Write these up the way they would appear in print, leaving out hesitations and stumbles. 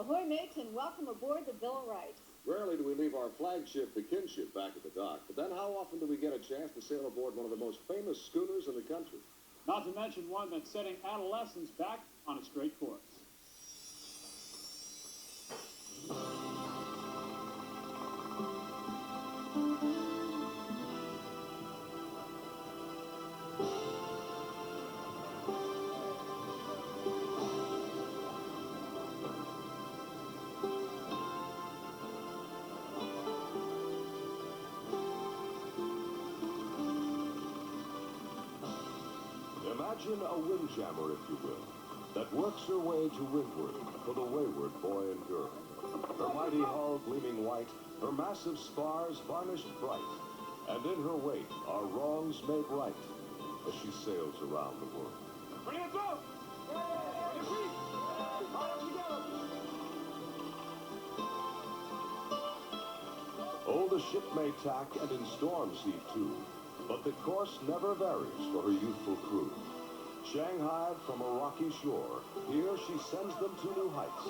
Ahoy, mates, and welcome aboard the Bill of Rights. Rarely do we leave our flagship, the Kinship, back at the dock. But then how often do we get a chance to sail aboard one of the most famous schooners in the country? Not to mention one that's setting adolescents back on a straight course. Imagine a windjammer, if you will, that works her way to windward for the wayward boy and girl. Her mighty hull gleaming white, her massive spars varnished bright, and in her wake are wrongs made right as she sails around the world. Ready to go! Oh, the ship may tack and in storms heave to, but the course never varies for her youthful crew. Shanghaied from a rocky shore, here she sends them to new heights,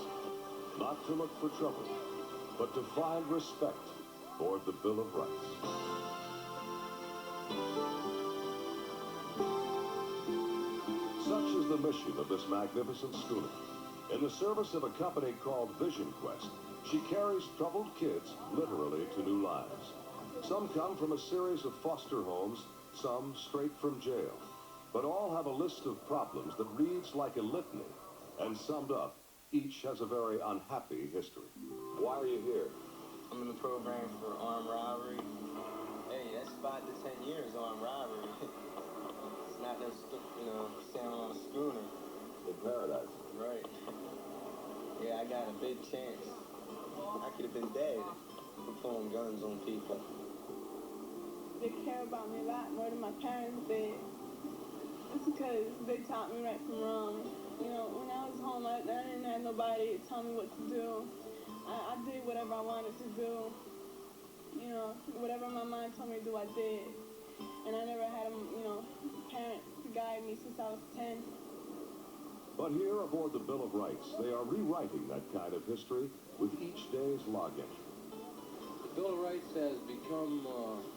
not to look for trouble, but to find respect aboard the Bill of Rights. Such is the mission of this magnificent schooner. In the service of a company called Vision Quest, she carries troubled kids literally to new lives. Some come from a series of foster homes, some straight from jail. But all have a list of problems that reads like a litany, and summed up, each has a very unhappy history. Why are you here? I'm in the program for armed robbery. Hey, that's 5 to 10 years armed robbery. It's not no, sailing on a schooner. In paradise. Right. Yeah, I got a big chance. I could have been dead for pulling guns on people. They care about me a lot more than my parents did. It's because they taught me right from wrong. You know, when I was home, I didn't have nobody to tell me what to do. I did whatever I wanted to do. You know, whatever my mind told me to do, I did. And I never had a, parent to guide me since I was 10. But here aboard the Bill of Rights, they are rewriting that kind of history with each day's log entry. The Bill of Rights has become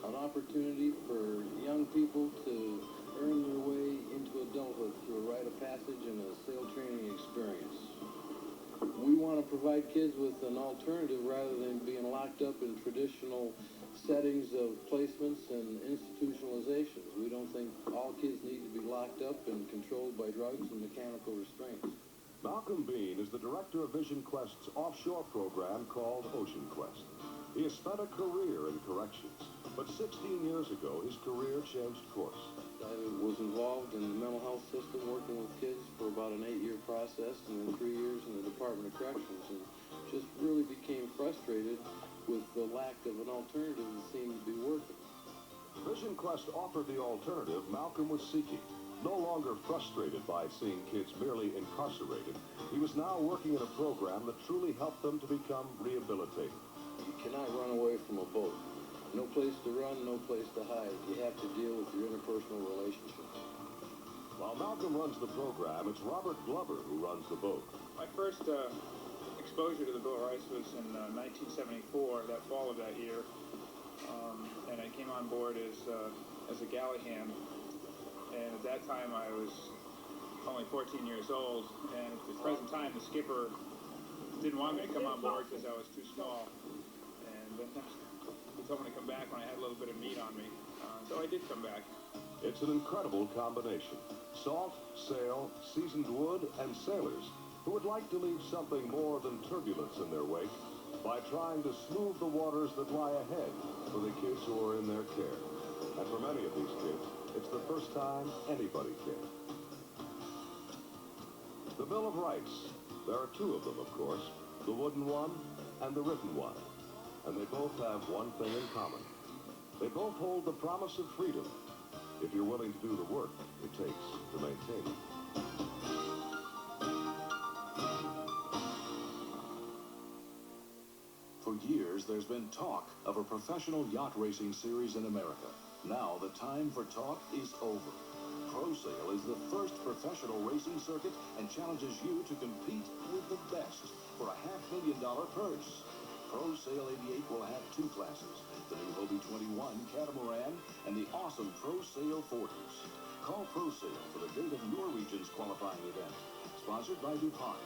an opportunity for young people to earn their way into adulthood through a rite of passage and a sail training experience. We want to provide kids with an alternative rather than being locked up in traditional settings of placements and institutionalizations. We don't think all kids need to be locked up and controlled by drugs and mechanical restraints. Malcolm Bean is the director of Vision Quest's offshore program called Ocean Quest. He has spent a career in corrections, but 16 years ago, his career changed course. I was involved in the mental health system working with kids for about an 8-year process and then 3 years in the Department of Corrections, and just really became frustrated with the lack of an alternative that seemed to be working. Vision Quest offered the alternative Malcolm was seeking. No longer frustrated by seeing kids merely incarcerated, he was now working in a program that truly helped them to become rehabilitated. You cannot run away from a boat. No place to run, no place to hide. You have to deal with your interpersonal relationships. While Malcolm runs the program, it's Robert Glover who runs the boat. My first exposure to the Bill of Rights was in 1974, that fall of that year. And I came on board as a galley hand. And at that time, I was only 14 years old. And at the present time, the skipper didn't want me to come on board because I was too small. And then he told me to come back when I had a little bit of meat on me. So I did come back. It's an incredible combination. Salt, sail, seasoned wood, and sailors who would like to leave something more than turbulence in their wake by trying to smooth the waters that lie ahead for the kids who are in their care. And for many of these kids, it's the first time anybody cared. The Bill of Rights. There are two of them, of course, the wooden one and the written one. And they both have one thing in common. They both hold the promise of freedom, if you're willing to do the work it takes to maintain it. For years, there's been talk of a professional yacht racing series in America. Now, the time for talk is over. Pro Sale is the first professional racing circuit and challenges you to compete with the best for a $500,000 purse. Pro Sale 88 will have two classes, the new Hobie 21 Catamaran and the awesome Pro Sale 40s. Call Pro Sale for the date of your region's qualifying event. Sponsored by DuPont,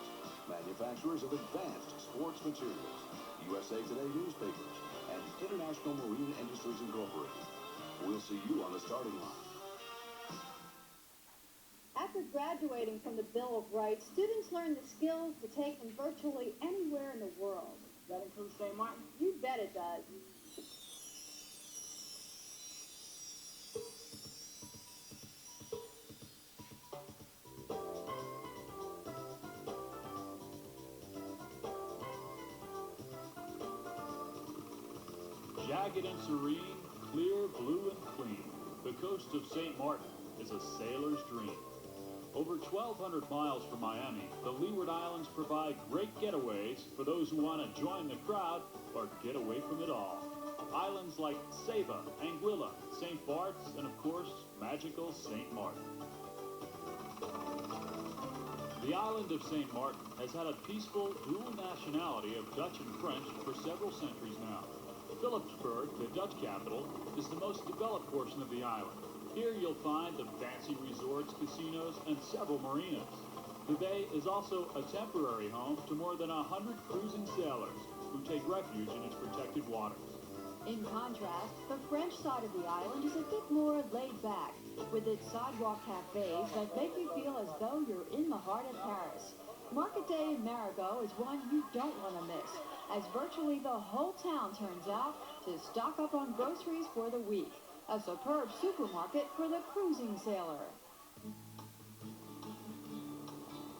manufacturers of advanced sports materials, USA Today newspapers, and International Marine Industries Incorporated. We'll see you on the starting line. After graduating from the Bill of Rights, students learn the skills to take them virtually anywhere in the world. Does that include St. Martin? You bet it does. Jagged and serene, clear, blue, and clean, the coast of St. Martin is a sailor's dream. Over 1,200 miles from Miami, the Leeward Islands provide great getaways for those who want to join the crowd or get away from it all. Islands like Saba, Anguilla, St. Bart's, and of course, magical St. Martin. The island of St. Martin has had a peaceful dual nationality of Dutch and French for several centuries now. Philipsburg, the Dutch capital, is the most developed portion of the island. Here you'll find the fancy resorts, casinos, and several marinas. The bay is also a temporary home to more than 100 cruising sailors who take refuge in its protected waters. In contrast, the French side of the island is a bit more laid back, with its sidewalk cafes that make you feel as though you're in the heart of Paris. Market Day in Marigot is one you don't want to miss, as virtually the whole town turns out to stock up on groceries for the week. A superb supermarket for the cruising sailor.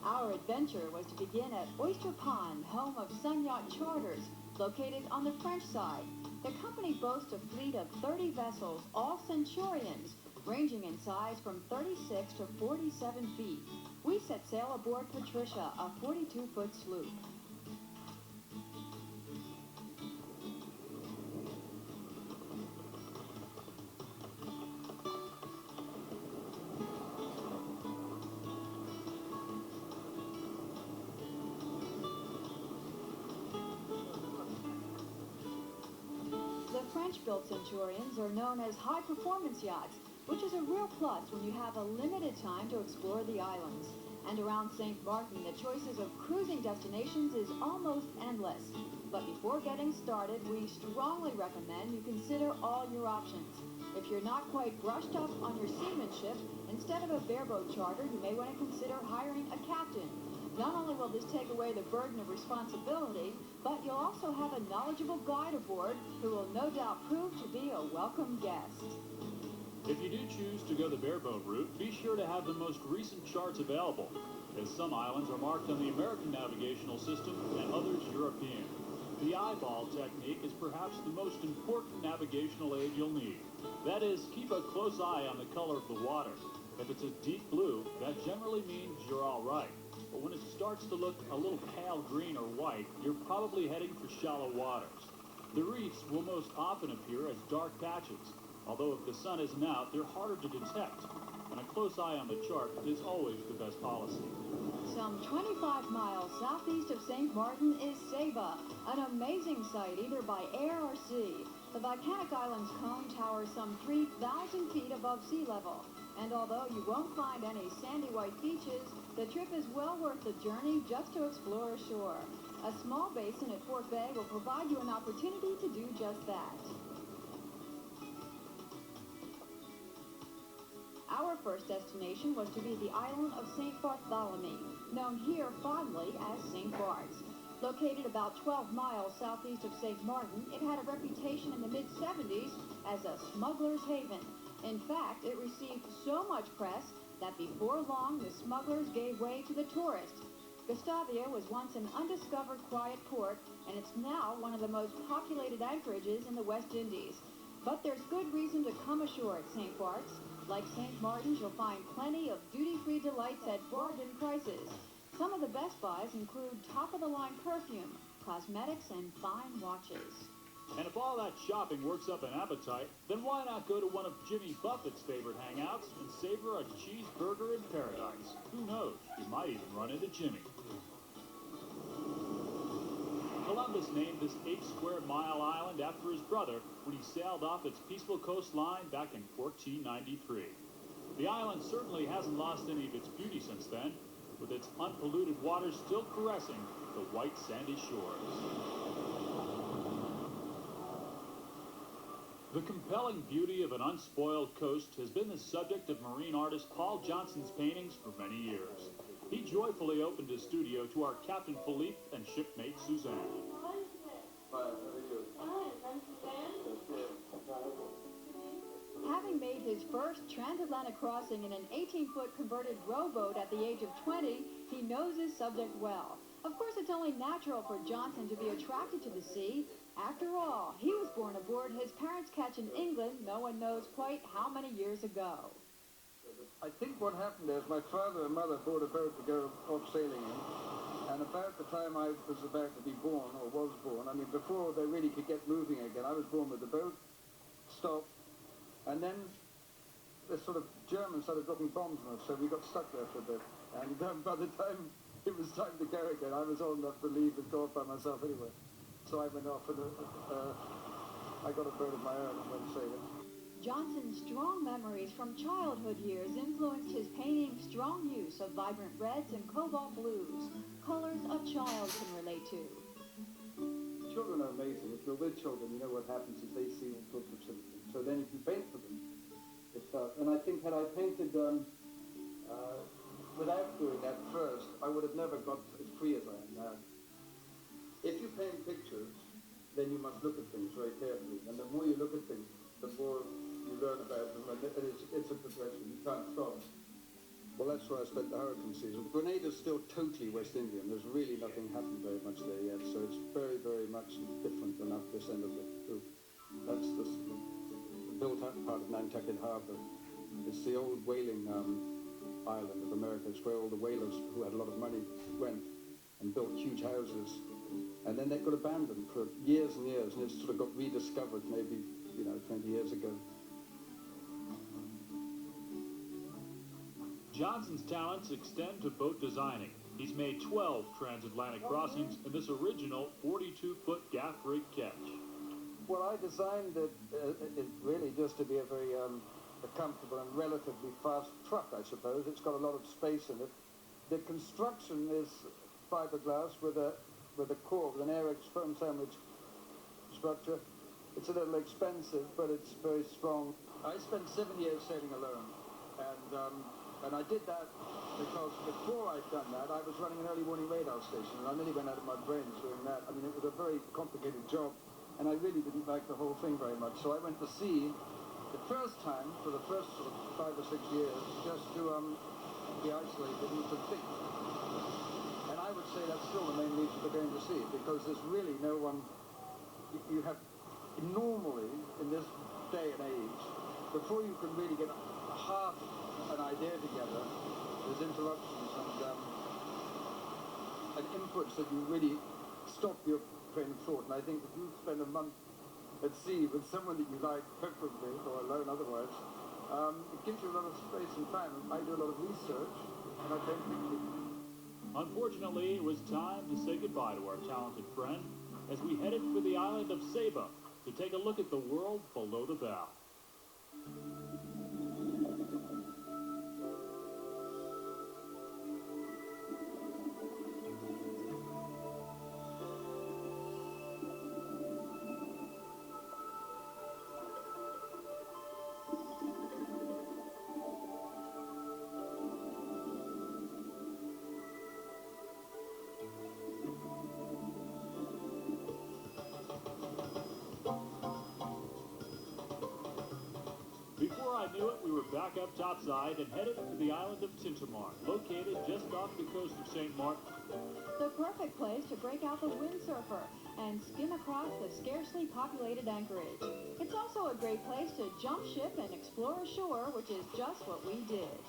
Our adventure was to begin at Oyster Pond, home of Sun Yacht Charters, located on the French side. The company boasts a fleet of 30 vessels, all Centurions, ranging in size from 36 to 47 feet. We set sail aboard Patricia, a 42-foot sloop. French-built Centurions are known as high-performance yachts, which is a real plus when you have a limited time to explore the islands. And around St. Martin, the choices of cruising destinations is almost endless. But before getting started, we strongly recommend you consider all your options. If you're not quite brushed up on your seamanship, instead of a bareboat charter, you may want to consider hiring a captain. Not only will this take away the burden of responsibility, but you'll also have a knowledgeable guide aboard who will no doubt prove to be a welcome guest. If you do choose to go the bareboat route, be sure to have the most recent charts available, as some islands are marked on the American navigational system and others European. The eyeball technique is perhaps the most important navigational aid you'll need. That is, keep a close eye on the color of the water. If it's a deep blue, that generally means you're all right. But when it starts to look a little pale green or white, you're probably heading for shallow waters. The reefs will most often appear as dark patches, although if the sun isn't out, they're harder to detect, and a close eye on the chart is always the best policy. Some 25 miles southeast of St. Martin is Saba, an amazing sight either by air or sea. The volcanic island's cone towers some 3,000 feet above sea level, and although you won't find any sandy white beaches, the trip is well worth the journey just to explore ashore. A small basin at Fort Bay will provide you an opportunity to do just that. Our first destination was to be the island of St. Bartholomew, known here fondly as St. Bart's. Located about 12 miles southeast of St. Martin, it had a reputation in the mid-70s as a smuggler's haven. In fact, it received so much press that before long, the smugglers gave way to the tourists. Gustavia was once an undiscovered quiet port, and it's now one of the most populated anchorages in the West Indies. But there's good reason to come ashore at St. Bart's. Like St. Martin's, you'll find plenty of duty-free delights at bargain prices. Some of the best buys include top-of-the-line perfume, cosmetics, and fine watches. And if all that shopping works up an appetite, then why not go to one of Jimmy Buffett's favorite hangouts and savor a cheeseburger in paradise? Who knows? You might even run into Jimmy. Columbus named this 8-square-mile island after his brother when he sailed off its peaceful coastline back in 1493. The island certainly hasn't lost any of its beauty since then, with its unpolluted waters still caressing the white sandy shores. The compelling beauty of an unspoiled coast has been the subject of marine artist Paul Johnson's paintings for many years. He joyfully opened his studio to our Captain Philippe and shipmate Suzanne. Having made his first transatlantic crossing in an 18-foot converted rowboat at the age of 20, he knows his subject well. Of course, it's only natural for Johnson to be attracted to the sea. After all, he was born aboard his parents' ketch in England, no one knows quite how many years ago. I think what happened is my father and mother bought a boat to go off sailing in, and about the time I was about to be born, or was born, I mean, before they really could get moving again, I was born with the boat, stopped, and then the sort of Germans started dropping bombs on us, so we got stuck there for a bit. And by the time it was time to go again, I was old enough to leave and go off by myself anyway. So I went off and I got a boat of my own and went sailing. Johnson's strong memories from childhood years influenced his painting's strong use of vibrant reds and cobalt blues, colors a child can relate to. Children are amazing. If you're with children, you know what happens is they see all sorts of symptoms. So then if you paint for them, and I think had I painted without doing that first, I would have never got as free as I am now. If you paint pictures, then you must look at things very carefully. And the more you look at things, the more you learn about them. And it's a progression. You can't stop. Well, that's where I spent the hurricane season. Grenada's still totally West Indian. There's really nothing happened very much there yet. So it's very, very much different than up this end of the group. That's the built-up part of Nantucket Harbor. It's the old whaling island of America. It's where all the whalers who had a lot of money went and built huge houses. And then they got abandoned for years and years, and it sort of got rediscovered maybe, 20 years ago. Johnson's talents extend to boat designing. He's made 12 transatlantic crossings in this original 42-foot gaff rig ketch. Well, I designed it really just to be a very comfortable and relatively fast truck, I suppose. It's got a lot of space in it. The construction is fiberglass with a core, with an Aerex foam sandwich structure. It's a little expensive, but it's very strong. I spent 7 years sailing alone, and I did that because before I'd done that, I was running an early warning radar station, and I nearly went out of my brains doing that. I mean, it was a very complicated job, and I really didn't like the whole thing very much. So I went to sea the first time, for the first sort of 5 or 6 years, just to be isolated and to think. And I would say that's still the main reason for going to sea, because there's really no one. You have normally in this day and age, before you can really get half an idea together, there's interruptions and inputs that you really stop your train of thought. And I think if you spend a month at sea with someone that you like, preferably, or alone otherwise, it gives you a lot of space and time. I do a lot of research, and I paint pictures. Unfortunately, it was time to say goodbye to our talented friend as we headed for the island of Saba to take a look at the world below the bow. Before I knew it, we were back up topside and headed to the island of Tintamar, located just off the coast of St. Martin. The perfect place to break out the windsurfer and skim across the scarcely populated anchorage. It's also a great place to jump ship and explore ashore, which is just what we did.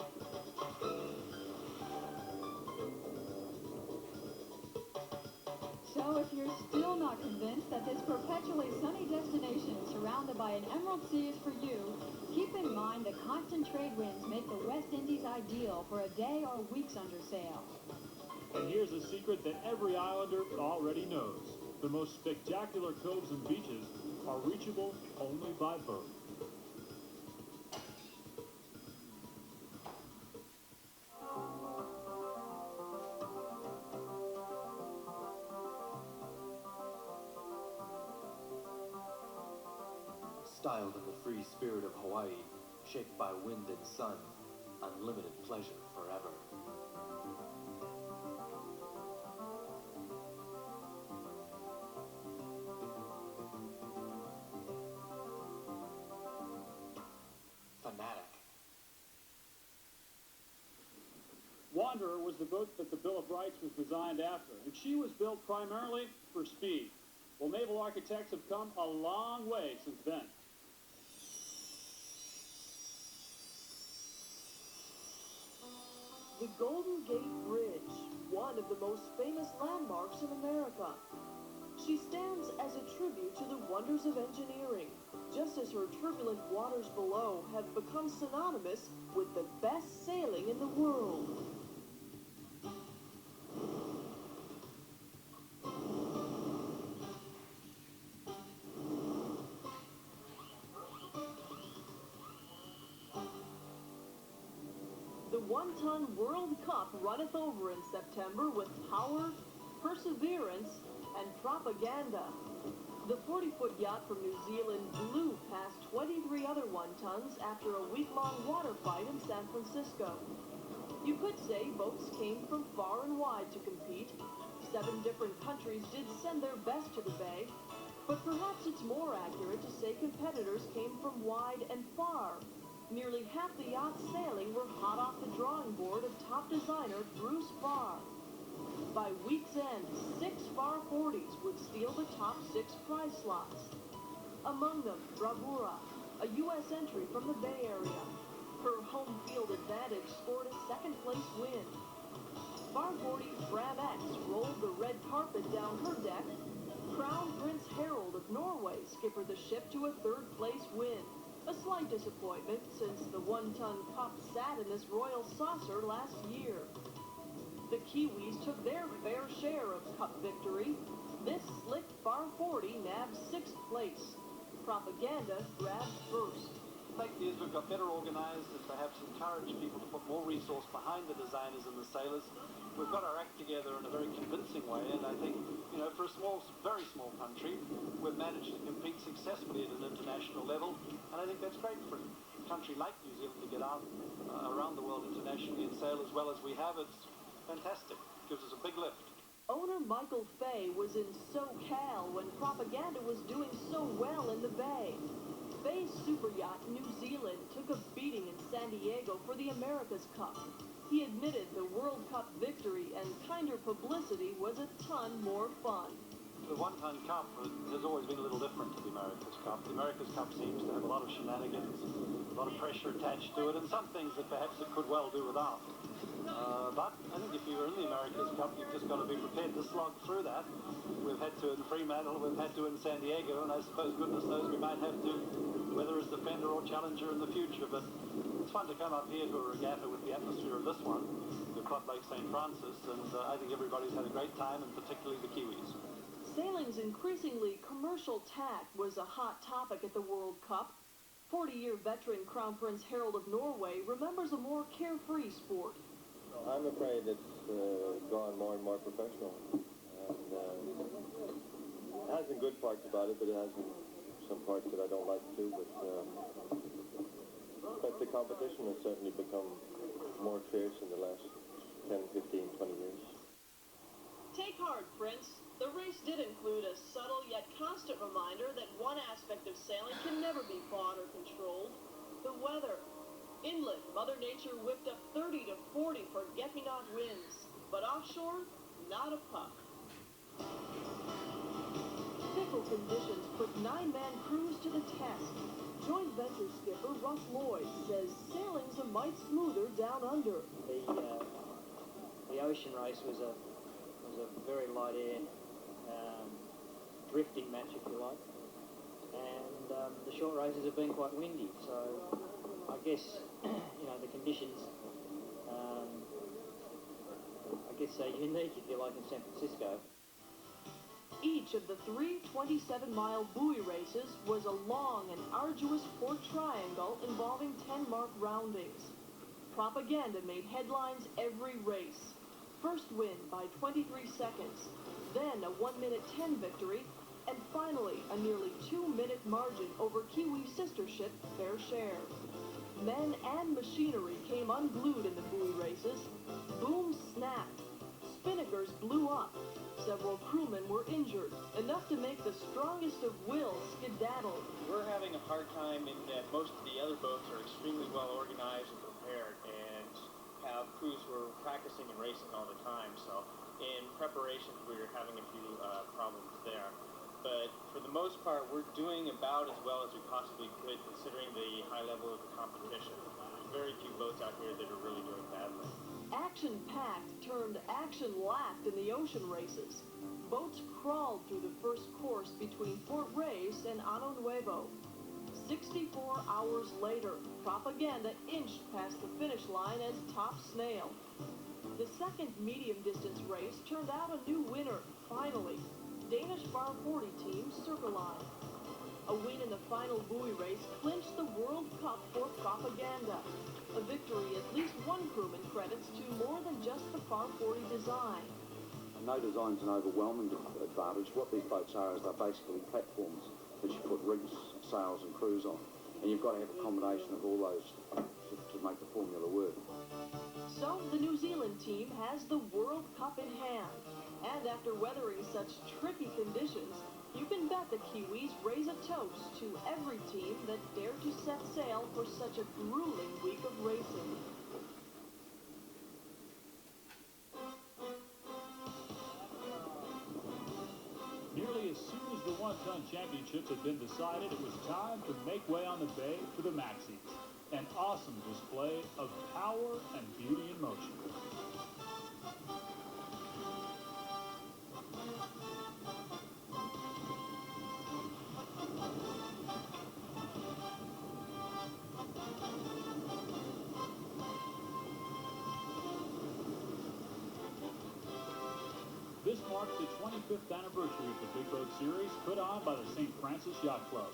So So if you're still not convinced that this perpetually sunny destination surrounded by an emerald sea is for you, keep in mind that constant trade winds make the West Indies ideal for a day or weeks under sail. And here's a secret that every islander already knows. The most spectacular coves and beaches are reachable only by boat. Styled in the free spirit of Hawaii, shaped by wind and sun, unlimited pleasure forever. Fanatic. Wanderer was the boat that the Bill of Rights was designed after, and she was built primarily for speed. Well, naval architects have come a long way since then. The Golden Gate Bridge, one of the most famous landmarks in America. She stands as a tribute to the wonders of engineering, just as her turbulent waters below have become synonymous with the best sailing in the world. The one-ton World Cup runneth over in September with power, perseverance, and propaganda. The 40-foot yacht from New Zealand blew past 23 other one-tons after a week-long water fight in San Francisco. You could say boats came from far and wide to compete. 7 different countries did send their best to the bay, but perhaps it's more accurate to say competitors came from wide and far. Nearly half the yachts sailing were hot off the drawing board of top designer Bruce Farr. By week's end, 6 Farr 40s would steal the top 6 prize slots. Among them, Bravura, a U.S. entry from the Bay Area. Her home field advantage scored a second-place win. Farr 40's Bram X rolled the red carpet down her deck. Crown Prince Harold of Norway skippered the ship to a third-place win. A slight disappointment since the one-ton Cup sat in this royal saucer last year. The Kiwis took their fair share of Cup victory. This slick Farr 40 nabbed 6th place. Propaganda grabbed first. The fact is we've got better organised and perhaps encouraged people to put more resource behind the designers and the sailors. We've got our act together in a very convincing way, and I think, you know, for a small, very small country, we've managed to compete successfully at an international level, and I think that's great for a country like New Zealand to get out around the world internationally and sail as well as we have. It's fantastic. It gives us a big lift. Owner Michael Fay was in SoCal when Propaganda was doing so well in the Bay. Fay's super yacht, New Zealand, took a beating in San Diego for the America's Cup. He admitted the World Cup victory and kinder publicity was a ton more fun. The one-ton Cup has always been a little different to the America's Cup. The America's Cup seems to have a lot of shenanigans, a lot of pressure attached to it, and some things that perhaps it could well do without. But I think if you're in the America's Cup, you've just got to be prepared to slog through that. We've had to in Fremantle, we've had to in San Diego, and I suppose goodness knows we might have to, whether as Defender or Challenger in the future. But it's fun to come up here to a regatta with the atmosphere of this one, the Club Lake St. Francis, and I think everybody's had a great time, and particularly the Kiwis. Sailing's increasingly commercial tack was a hot topic at the World Cup. 40-year veteran Crown Prince Harold of Norway remembers a more carefree sport. I'm afraid it's gone more and more professional. And it has some good parts about it, but it has some parts that I don't like too. But the competition has certainly become more fierce in the last 10, 15, 20 years. Take heart, Prince. The race did include a subtle yet constant reminder that one aspect of sailing can never be fought or controlled: the weather. Inland, Mother Nature whipped up 30 to 40 forget-me-not winds, but offshore, not a puff. Fickle conditions put 9-man crews to the test. Joint venture skipper Russ Lloyd says sailing's a mite smoother down under. The ocean race was a very light air drifting match, if you like. And the short races have been quite windy, so I guess, you know, the conditions, I guess, are unique, if you like, in San Francisco. Each of the three 27-mile buoy races was a long and arduous port triangle involving 10-mark roundings. Propaganda made headlines every race. First win by 23 seconds, then a 1-minute 10 victory, and finally a nearly 2-minute margin over Kiwi sister ship Fair Share. Men and machinery came unglued in the buoy races. Booms snapped. Spinnakers blew up. Several crewmen were injured, enough to make the strongest of will skedaddle. We're having a hard time in that most of the other boats are extremely well organized and prepared and have crews who are practicing and racing all the time. So in preparation, we're having a few problems there. But for the most part, we're doing about as well as we possibly could considering the high level of the competition. There's very few boats out here that are really doing badly. Action-packed turned action-lacked in the ocean races. Boats crawled through the first course between Fort Reyes and Ano Nuevo. 64 hours later, Propaganda inched past the finish line as top snail. The second medium-distance race turned out a new winner, finally. Danish Bar 40 team Circle-Line. A win in the final buoy race clinched the World Cup for Propaganda. A victory at least one crewman credits to more than just the Par 40 design. No design's an overwhelming advantage. What these boats are is they're basically platforms that you put rigs, sails and crews on. And you've got to have a combination of all those to make the formula work. So the New Zealand team has the World Cup in hand. And after weathering such tricky conditions, you can bet the Kiwis raise a toast to every team that dared to set sail for such a grueling week of racing. Nearly as soon as the one-ton championships had been decided, it was time to make way on the bay for the Maxis. An awesome display of power and beauty in motion. This marks the 25th anniversary of the Big Boat Series put on by the St. Francis Yacht Club.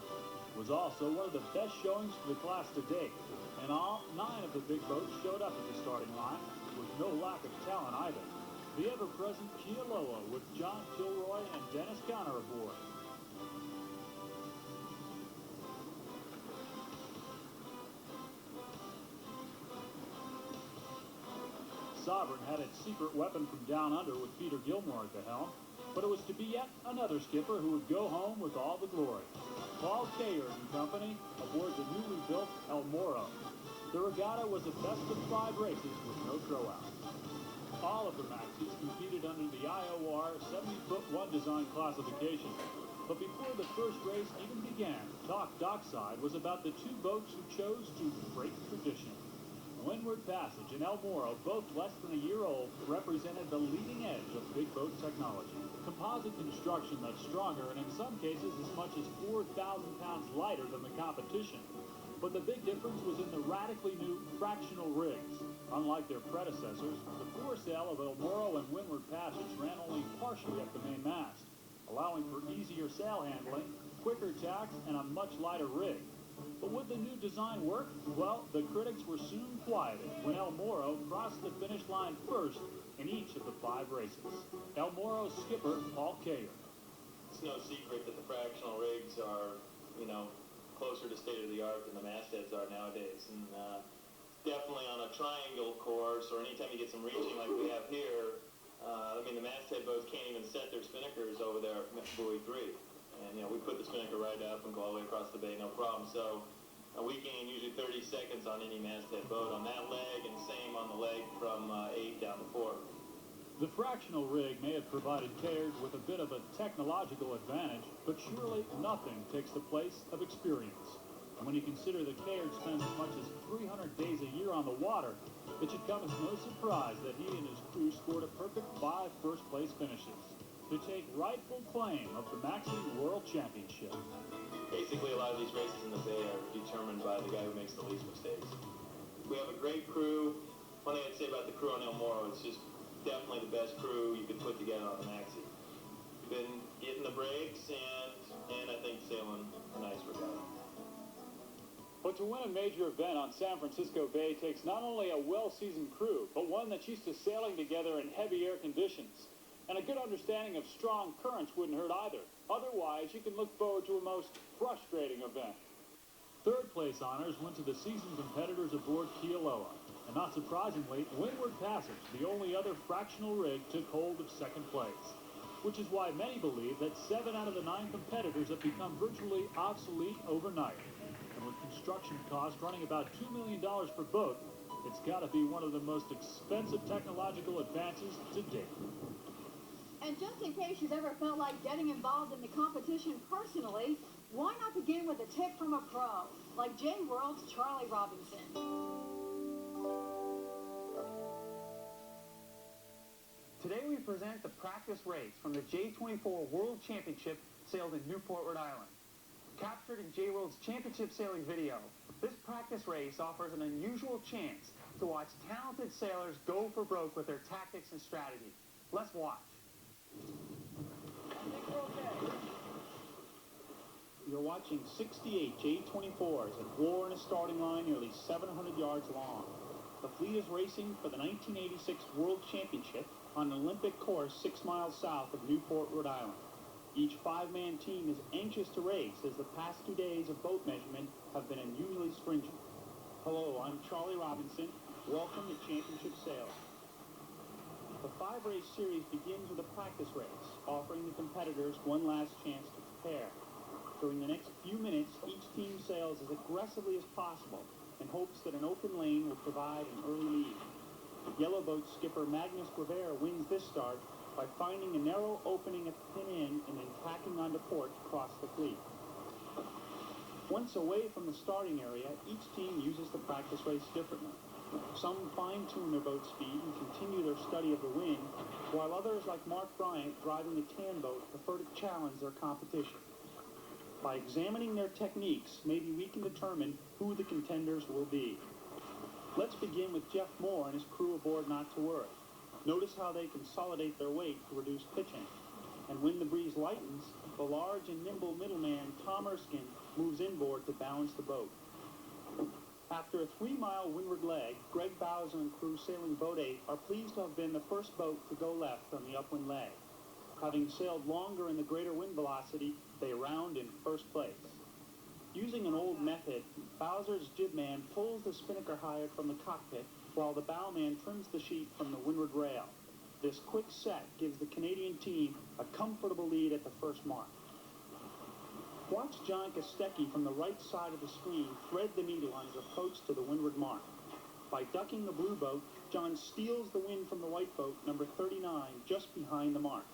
It was also one of the best showings for the class to date, and all 9 of the big boats showed up at the starting line with no lack of talent either. The ever-present Kealoha with John Kilroy and Dennis Conner aboard. Sovereign had its secret weapon from down under with Peter Gilmore at the helm, but it was to be yet another skipper who would go home with all the glory. Paul Kayard and company aboard the newly built El Moro. The regatta was a best-of-5 races with no throwout. All of the Maxis competed under the IOR 70-foot-1 design classification. But before the first race even began, talk dockside was about the 2 boats who chose to break tradition. Windward Passage and El Moro, both less than a year old, represented the leading edge of big boat technology. Composite construction that's stronger and in some cases as much as 4,000 pounds lighter than the competition. But the big difference was in the radically new fractional rigs. Unlike their predecessors, the foresail of El Moro and Windward Passage ran only partially up the main mast, allowing for easier sail handling, quicker tacks, and a much lighter rig. But would the new design work? Well, the critics were soon quieted when El Moro crossed the finish line first in each of the 5 races. El Moro's skipper, Paul Kayard. It's no secret that the fractional rigs are, closer to state-of-the-art than the mastheads are nowadays. And definitely on a triangle course, or anytime you get some reaching like we have here, the masthead boats can't even set their spinnakers over there at buoy 3. And, we put the spinnaker right up and go all the way across the bay, no problem. So we gain usually 30 seconds on any masthead boat on that leg, and same on the leg from 8 down to 4. The fractional rig may have provided Kayard with a bit of a technological advantage, but surely nothing takes the place of experience. And when you consider that Kayard spends as much as 300 days a year on the water, it should come as no surprise that he and his crew scored a perfect 5 first-place finishes. to take rightful claim of the Maxi World Championship. Basically, a lot of these races in the Bay are determined by the guy who makes the least mistakes. We have a great crew. One thing I'd say about the crew on El Moro, it's just definitely the best crew you could put together on the Maxi. Been getting the breaks and I think sailing a nice regatta. But to win a major event on San Francisco Bay takes not only a well-seasoned crew, but one that's used to sailing together in heavy air conditions. And a good understanding of strong currents wouldn't hurt either. Otherwise, you can look forward to a most frustrating event. Third place honors went to the seasoned competitors aboard Kealoha. And not surprisingly, Windward Passage, the only other fractional rig, took hold of second place. Which is why many believe that 7 out of the 9 competitors have become virtually obsolete overnight. And with construction costs running about $2 million per boat, it's got to be one of the most expensive technological advances to date. And just in case you've ever felt like getting involved in the competition personally, why not begin with a tip from a pro, like J-World's Charlie Robinson? Today we present the practice race from the J24 World Championship sailed in Newport, Rhode Island. Captured in J-World's championship sailing video, this practice race offers an unusual chance to watch talented sailors go for broke with their tactics and strategy. Let's watch. You're watching 68 J24s at war in a starting line nearly 700 yards long. The fleet is racing for the 1986 World Championship on an Olympic course 6 miles south of Newport, Rhode Island. Each 5-man team is anxious to race as the past 2 days of boat measurement have been unusually stringent. Hello, I'm Charlie Robinson. Welcome to Championship Sailing. The 5-race series begins with a practice race, offering the competitors one last chance to prepare. During the next few minutes, each team sails as aggressively as possible in hopes that an open lane will provide an early lead. Yellow Boat skipper Magnus Guevara wins this start by finding a narrow opening at the pin end and then tacking onto port to cross the fleet. Once away from the starting area, each team uses the practice race differently. Some fine-tune their boat speed and continue their study of the wind, while others, like Mark Bryant driving the tan boat, prefer to challenge their competition. By examining their techniques, maybe we can determine who the contenders will be. Let's begin with Jeff Moore and his crew aboard Not to Worry. Notice how they consolidate their weight to reduce pitching. And when the breeze lightens, the large and nimble middleman Tom Erskine moves inboard to balance the boat. After a 3-mile windward leg, Greg Bowser and crew sailing Boat 8 are pleased to have been the first boat to go left on the upwind leg. Having sailed longer in the greater wind velocity, they round in first place. Using an old method, Bowser's jibman pulls the spinnaker hide from the cockpit, while the bowman trims the sheet from the windward rail. This quick set gives the Canadian team a comfortable lead at the first mark. Watch John Kostecki from the right side of the screen thread the needle on his approach to the windward mark. By ducking the blue boat, John steals the wind from the white boat, number 39, just behind the mark.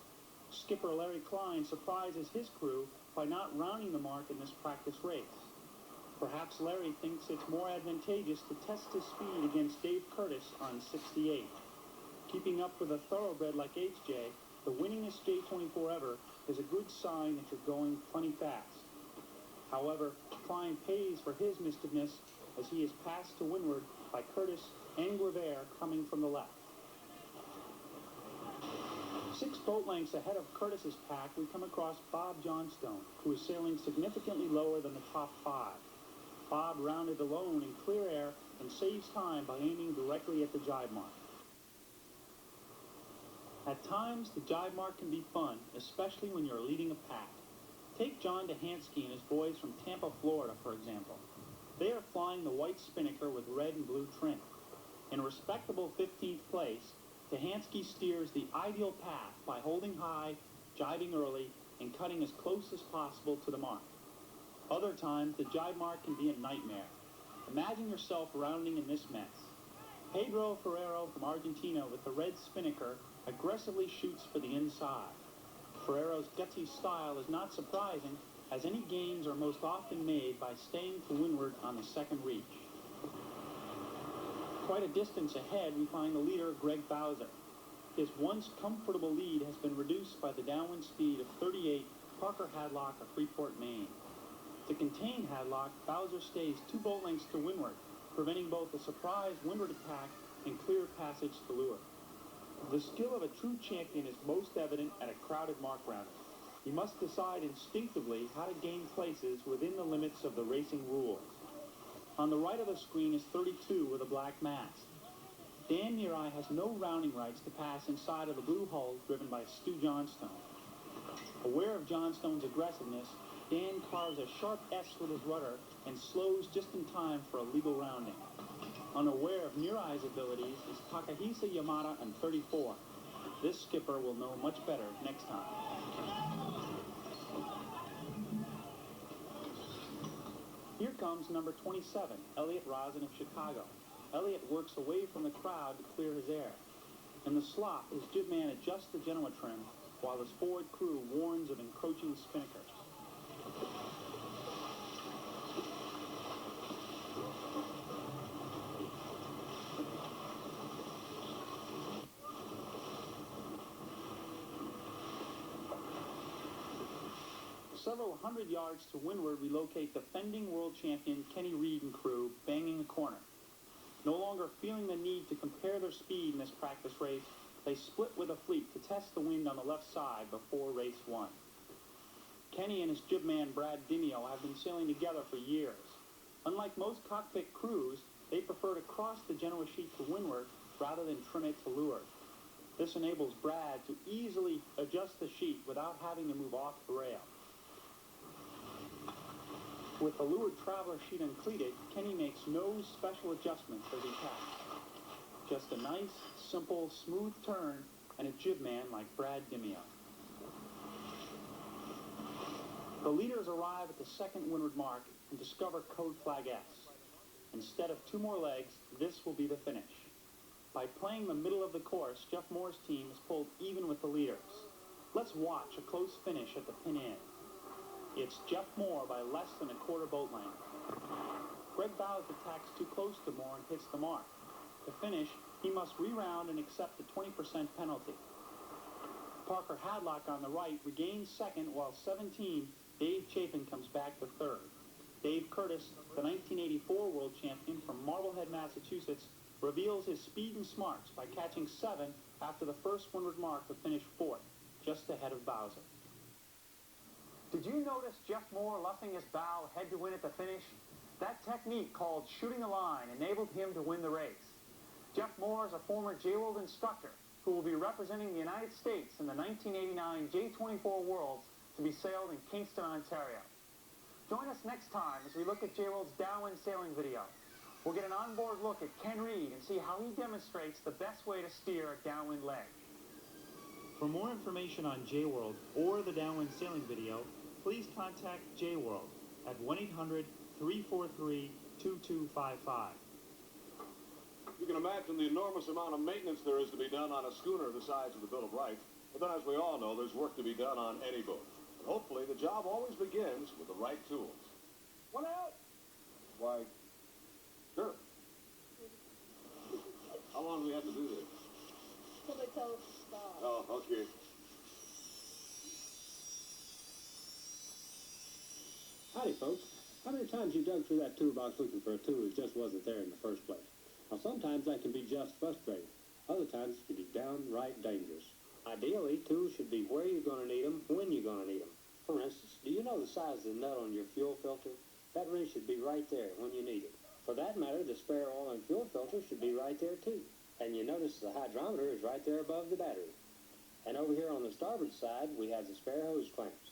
Skipper Larry Klein surprises his crew by not rounding the mark in this practice race. Perhaps Larry thinks it's more advantageous to test his speed against Dave Curtis on 68. Keeping up with a thoroughbred like HJ, the winningest J24 ever, is a good sign that you're going plenty fast. However, Klein pays for his mistiveness as he is passed to windward by Curtis and Guevara coming from the left. 6 boat lengths ahead of Curtis's pack, we come across Bob Johnstone, who is sailing significantly lower than the top 5. Bob rounded alone in clear air and saves time by aiming directly at the jibe mark. At times, the jibe mark can be fun, especially when you're leading a pack. Take John Dehansky and his boys from Tampa, Florida, for example. They are flying the white spinnaker with red and blue trim. In a respectable 15th place, Dehansky steers the ideal path by holding high, jibing early, and cutting as close as possible to the mark. Other times, the jibe mark can be a nightmare. Imagine yourself rounding in this mess. Pedro Ferrero from Argentina with the red spinnaker aggressively shoots for the inside. Ferrero's gutsy style is not surprising, as any gains are most often made by staying to windward on the second reach. Quite a distance ahead, we find the leader, Greg Bowser. His once comfortable lead has been reduced by the downwind speed of 38 Parker Hadlock of Freeport, Maine. To contain Hadlock, Bowser stays 2 boat lengths to windward, preventing both a surprise windward attack and clear passage to leeward. The skill of a true champion is most evident at a crowded mark rounder. He must decide instinctively how to gain places within the limits of the racing rules. On the right of the screen is 32 with a black mask. Dan Neareye has no rounding rights to pass inside of the blue hull driven by Stu Johnstone. Aware of Johnstone's aggressiveness, Dan carves a sharp S with his rudder and slows just in time for a legal rounding. Unaware of Neareye's abilities is Takahisa Yamada on 34. This skipper will know much better next time. Here comes number 27, Elliot Rosin of Chicago. Elliot works away from the crowd to clear his air. In the slop, his jib man adjusts the Genoa trim, while his forward crew warns of encroaching spinnakers. Several hundred yards to windward, we locate defending world champion Kenny Reed and crew banging a corner. No longer feeling the need to compare their speed in this practice race, they split with a fleet to test the wind on the left side before race 1. Kenny and his jib man Brad Dimeo have been sailing together for years. Unlike most cockpit crews, they prefer to cross the Genoa sheet to windward rather than trim it to leeward. This enables Brad to easily adjust the sheet without having to move off the rail. With the leeward traveler sheet uncleated, Kenny makes no special adjustments as he passes. Just a nice, simple, smooth turn and a jib man like Brad Dimeo. The leaders arrive at the second windward mark and discover code flag S. Instead of 2 more legs, this will be the finish. By playing the middle of the course, Jeff Moore's team is pulled even with the leaders. Let's watch a close finish at the pin end. It's Jeff Moore by less than a quarter boat length. Greg Bowes attacks too close to Moore and hits the mark. To finish, he must re-round and accept a 20% penalty. Parker Hadlock on the right regains second, while 17, Dave Chapin comes back to third. Dave Curtis, the 1984 world champion from Marblehead, Massachusetts, reveals his speed and smarts by catching 7 after the first windward mark to finish 4th, just ahead of Bowser. Did you notice Jeff Moore luffing his bow head to win at the finish? That technique, called shooting a line, enabled him to win the race. Jeff Moore is a former J-World instructor who will be representing the United States in the 1989 J24 Worlds to be sailed in Kingston, Ontario. Join us next time as we look at J-World's downwind sailing video. We'll get an onboard look at Ken Reed and see how he demonstrates the best way to steer a downwind leg. For more information on J-World or the downwind sailing video, please contact J-World at 1-800-343-2255. You can imagine the enormous amount of maintenance there is to be done on a schooner the size of the Bill of Rights. But then, as we all know, there's work to be done on any boat. And hopefully, the job always begins with the right tools. One out! Why, sure. How long do we have to do this? Till they tell us to stop. Oh, okay. Howdy, folks. How many times you dug through that toolbox looking for a tool that just wasn't there in the first place? Now, sometimes that can be just frustrating. Other times it can be downright dangerous. Ideally, tools should be where you're going to need them, when you're going to need them. For instance, do you know the size of the nut on your fuel filter? That ring should be right there when you need it. For that matter, the spare oil and fuel filter should be right there too. And you notice the hydrometer is right there above the battery. And over here on the starboard side, we have the spare hose clamps.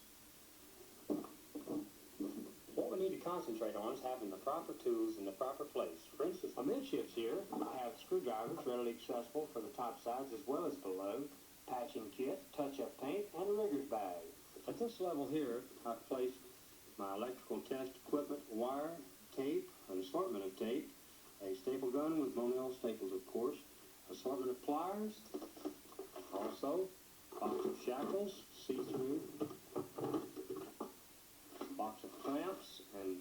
What we need to concentrate on is having the proper tools in the proper place. For instance, amidships here, I have screwdrivers readily accessible for the top sides as well as below, patching kit, touch-up paint, and a rigger's bag. At this level here, I've placed my electrical test equipment, wire, tape, an assortment of tape, a staple gun with Monell staples, of course, assortment of pliers, also box of shackles, see-through, box of clamps and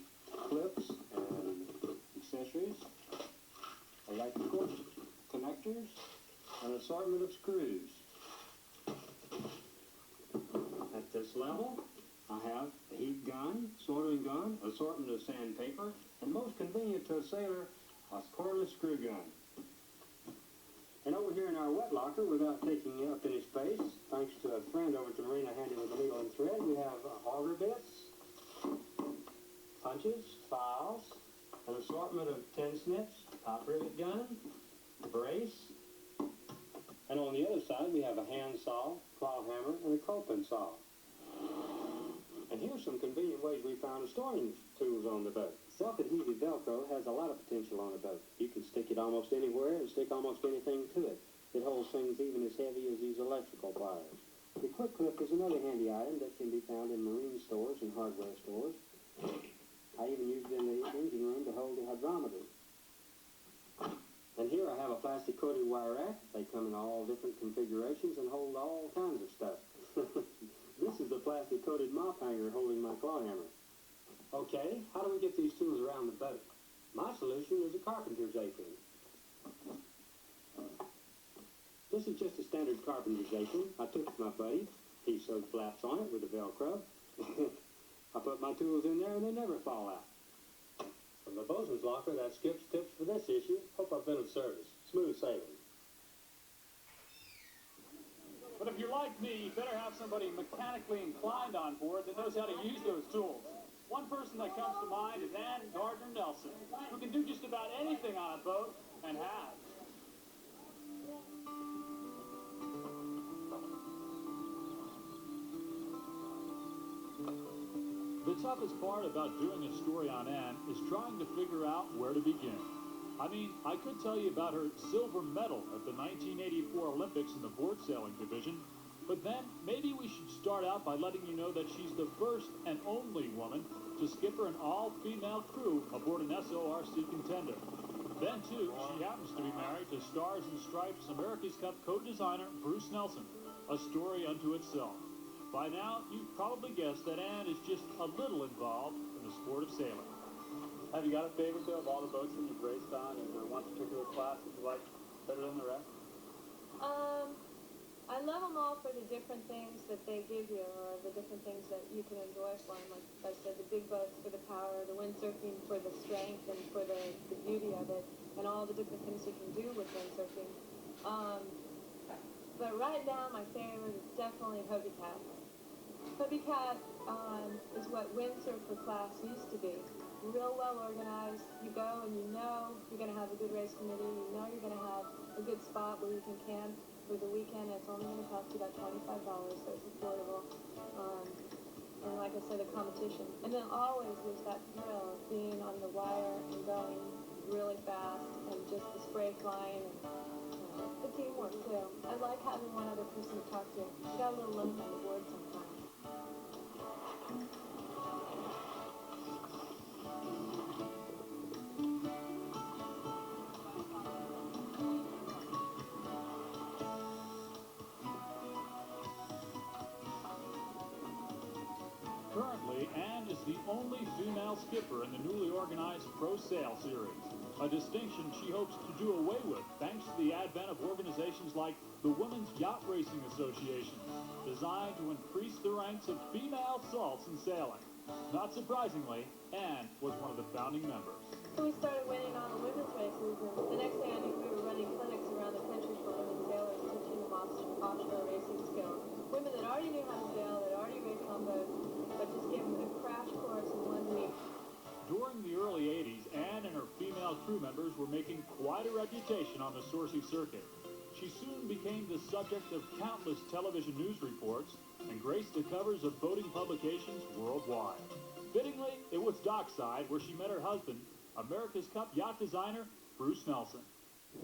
clips and accessories, electrical connectors, an assortment of screws. At this level, I have a heat gun, soldering gun, assortment of sandpaper, and most convenient to a sailor, a cordless screw gun. And over here in our wet locker, without taking up any space, thanks to a friend over at the marina handy with a needle and thread, we have auger bits, punches, files, an assortment of tin snips, top rivet gun, brace, and on the other side we have a hand saw, claw hammer, and a coping saw. And here's some convenient ways we found of storing tools on the boat. Self-adhesive Velcro has a lot of potential on a boat. You can stick it almost anywhere and stick almost anything to it. It holds things even as heavy as these electrical wires. The quick clip is another handy item that can be found in marine stores and hardware stores. I even used it in the engine room to hold the hydrometer. And here I have a plastic-coated wire rack. They come in all different configurations and hold all kinds of stuff. This is the plastic-coated mop hanger holding my claw hammer. Okay, how do we get these tools around the boat? My solution is a carpenter's apron. This is just a standard carpenter's apron. I took it to my buddy. He sewed flaps on it with a Velcro. I put my tools in there and they never fall out. From the bosun's locker, that skips tips for this issue. Hope I've been of service. Smooth sailing. But if you're like me, you better have somebody mechanically inclined on board that knows how to use those tools. One person that comes to mind is Ann Gardner-Nelson, who can do just about anything on a boat, and has. The toughest part about doing a story on Ann is trying to figure out where to begin. I mean, I could tell you about her silver medal at the 1984 Olympics in the board sailing division, but then maybe we should start out by letting you know that she's the first and only woman to skipper an all-female crew aboard an SORC contender. Then, too, she happens to be married to Stars and Stripes America's Cup co-designer Bruce Nelson, a story unto itself. By now, you've probably guessed that Ann is just a little involved in the sport of sailing. Have you got a favorite, though, of all the boats that you've raced on? Is there one particular class that you like better than the rest? I love them all for the different things that they give you, or the different things that you can enjoy from them. Like I said, the big boats for the power, the windsurfing for the strength and for the beauty of it, and all the different things you can do with windsurfing. But right now, my favorite is definitely Hobie Cat. Hobie Cat is what windsurfer class used to be. Real well organized. You go and you know you're going to have a good race committee. You know you're going to have a good spot where you can camp for the weekend. It's only going to cost you about $25, so it's affordable. And like I said, the competition. And then always there's that thrill of being on the wire and going really fast and just the spray flying and the teamwork too. I like having one other person to talk to. You got a little lonely on the board sometimes. Currently, Ann is the only female skipper in the newly organized Pro Sail Series, a distinction she hopes to do away with thanks to the advent of organizations like the Women's Yacht Racing Association, designed to increase the ranks of female salts in sailing. Not surprisingly, Ann was one of the founding members. So we started winning all the women's races, and the next thing I knew, we were running clinics around the country for women sailors, teaching them offshore racing skills. Women that already knew how to sail, that already raced on boats, but just give them a crash course in 1 week. During the early 80s, Ann and her female crew members were making quite a reputation on the Saucy circuit. She soon became the subject of countless television news reports and graced the covers of boating publications worldwide. Fittingly, it was dockside where she met her husband, America's Cup yacht designer Bruce Nelson.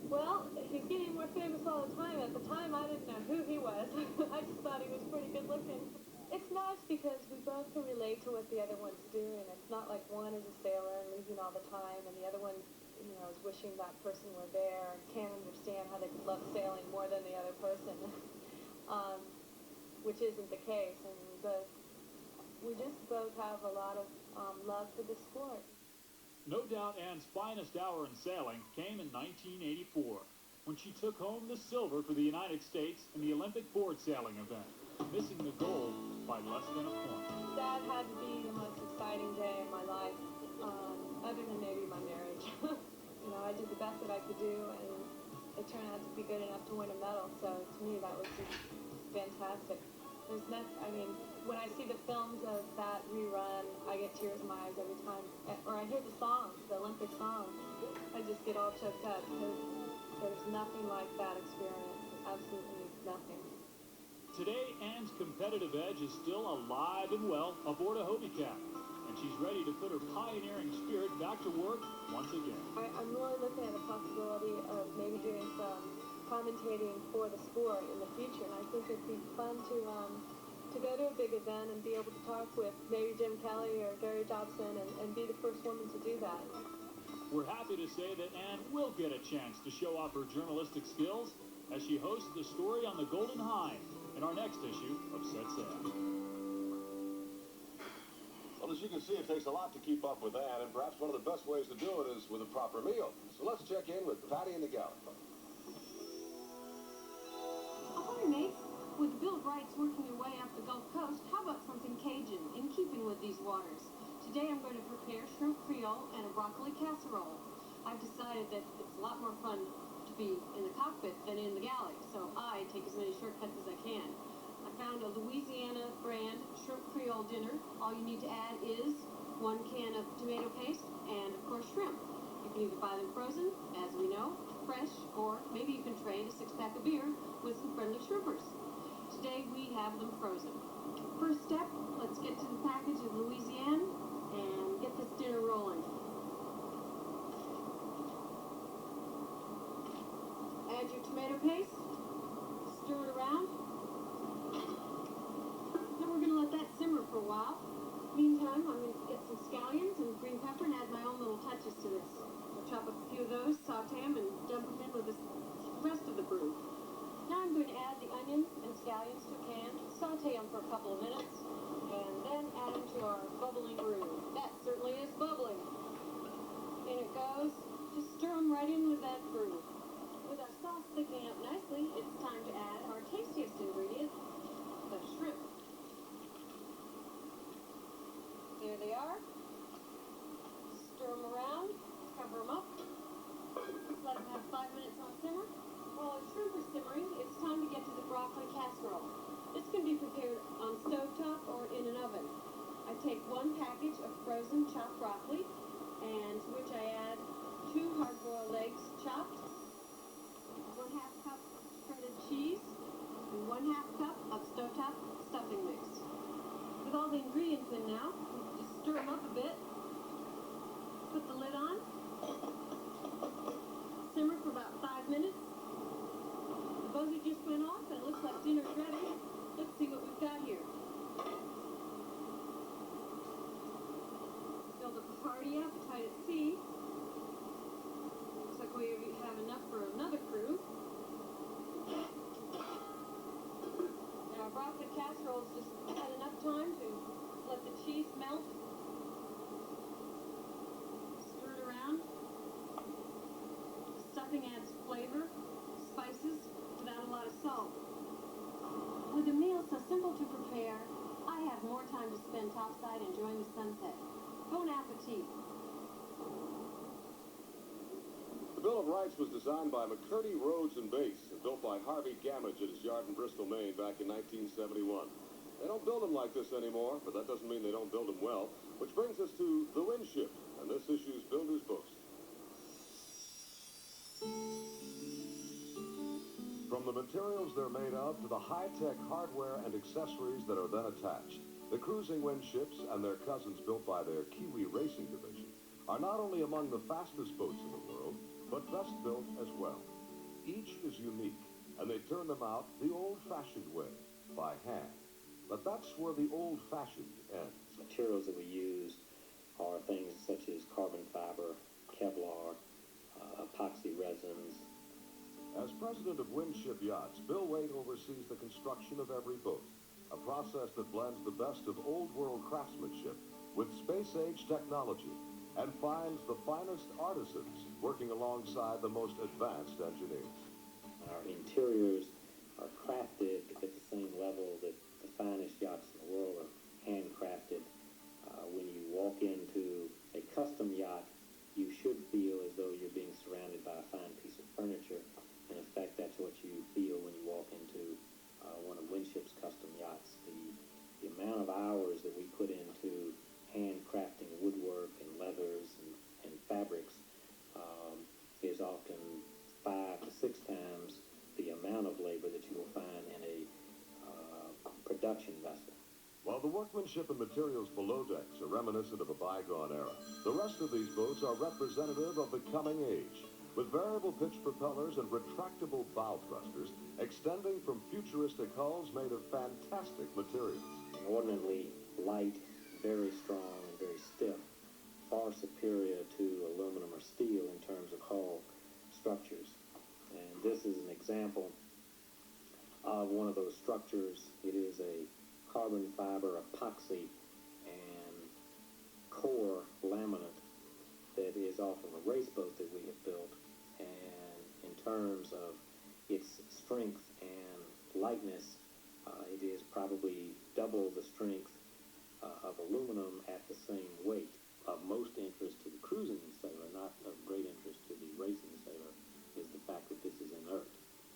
Well, he's getting more famous all the time. At the time, I didn't know who he was. I just thought he was pretty good looking. It's nice because we both can relate to what the other one's doing. It's not like one is a sailor and leaving all the time, and the other one, you know, is wishing that person were there and can't understand how they could love sailing more than the other person, which isn't the case. And we just both have a lot of love for the sport. No doubt Ann's finest hour in sailing came in 1984, when she took home the silver for the United States in the Olympic board sailing event, missing the gold by less than a point. That had to be the most exciting day of my life, other than maybe my marriage. You know, I did the best that I could do, and it turned out to be good enough to win a medal, so to me that was just fantastic. There's nothing, I mean, when I see the films of that rerun, I get tears in my eyes every time, or I hear the songs, the Olympic songs, I just get all choked up, because there's nothing like that experience, absolutely nothing. Today, Anne's competitive edge is still alive and well aboard a Hobie Cat, and she's ready to put her pioneering spirit back to work once again. I'm really looking at the possibility of maybe doing some commentating for the sport in the future, and I think it'd be fun to go to a big event and be able to talk with maybe Jim Kelly or Gary Dobson and be the first woman to do that. We're happy to say that Anne will get a chance to show off her journalistic skills as she hosts the story on the Golden Hind in our next issue of Set Sail. Well, as you can see, it takes a lot to keep up with Anne, and perhaps one of the best ways to do it is with a proper meal. So let's check in with Patty and the galley. Ahoy, mates! With the Bill of Rights working your way up the Gulf Coast, how about something Cajun in keeping with these waters? Today I'm going to prepare shrimp creole and a broccoli casserole. I've decided that it's a lot more fun to be in the cockpit than in the galley, so I take as many shortcuts as I can. I found a Louisiana brand shrimp creole dinner. All you need to add is 1 can of tomato paste and, of course, shrimp. You can either buy them frozen, as we know, fresh, or maybe you can trade a 6-pack of beer with some friendly shrimpers. Today we have them frozen. First step, let's get to the package of Louisiana and get this dinner rolling. Add your tomato paste, stir it around. Now we're going to let that simmer for a while. Meantime, I'm going to get some scallions and green pepper and add my own little touches to this. I'll chop up a few of those, saute them, and dump them in with the rest of the brew. Now I'm going to add the onions and scallions to a can, saute them for a couple of minutes, and then add them to our bubbling brew. That certainly is bubbling. In it goes. Just stir them right in with that brew. With our sauce thickening up nicely, it's time to add our tastiest ingredient, the shrimp. There they are. Stir them around, cover them up. Let them have 5 minutes on simmer. While our shrimp are simmering, it's time to get to the broccoli casserole. This can be prepared on stovetop or in an oven. I take 1 package of frozen chopped broccoli, and to which I add 2 hard-boiled eggs chopped, 1/2 cup shredded cheese, and 1/2 cup of stovetop stuffing mix. With all the ingredients in now, just stir them up a bit, put the lid on, simmer for about 5 minutes. The buzzer just went off and it looks like dinner's ready. Let's see what we've got here. Filled up a hearty appetite at sea. Looks like we have enough for another crew. Now our broccoli casserole's just had enough time to let the cheese melt. Stir it around. The stuffing adds flavor, spices, without a lot of salt. With a meal so simple to prepare, I have more time to spend topside enjoying the sunset. Bon appetit. The Bill of Rights was designed by McCurdy, Rhodes, and Bates and built by Harvey Gamage at his yard in Bristol, Maine back in 1971. They don't build them like this anymore, but that doesn't mean they don't build them well, which brings us to The Winship and this issue's Builder's Boast. From the materials they're made of to the high-tech hardware and accessories that are then attached, the cruising Winships and their cousins built by their Kiwi Racing division are not only among the fastest boats in the world, but best built as well. Each is unique, and they turn them out the old-fashioned way, by hand. But that's where the old-fashioned ends. Materials that we use are things such as carbon fiber, Kevlar, epoxy resins. As president of Winship Yachts, Bill Waite oversees the construction of every boat, a process that blends the best of old-world craftsmanship with space-age technology and finds the finest artisans working alongside the most advanced engineers. Our interiors are crafted at the same level that the finest yachts in the world are handcrafted. When you walk into a custom yacht, you should feel as though you're being surrounded by a fine piece of furniture. In effect, that's what you feel when you walk into one of Winship's custom yachts. The amount of hours that we put into handcrafting woodwork and leathers and fabrics is often 5 to 6 times the amount of labor that you will find in a production vessel. While the workmanship and materials below decks are reminiscent of a bygone era, the rest of these boats are representative of the coming age, with variable pitch propellers and retractable bow thrusters extending from futuristic hulls made of fantastic materials. Inordinately light, very strong, and very stiff, far superior to aluminum or steel in terms of hull structures. And this is an example of one of those structures. It is a carbon fiber epoxy and core laminate that is off of a race boat that we have built, and in terms of its strength and lightness, it is probably double the strength of aluminum at the same weight. Of most interest to the cruising sailor, not of great interest to the racing sailor, is the fact that this is inert.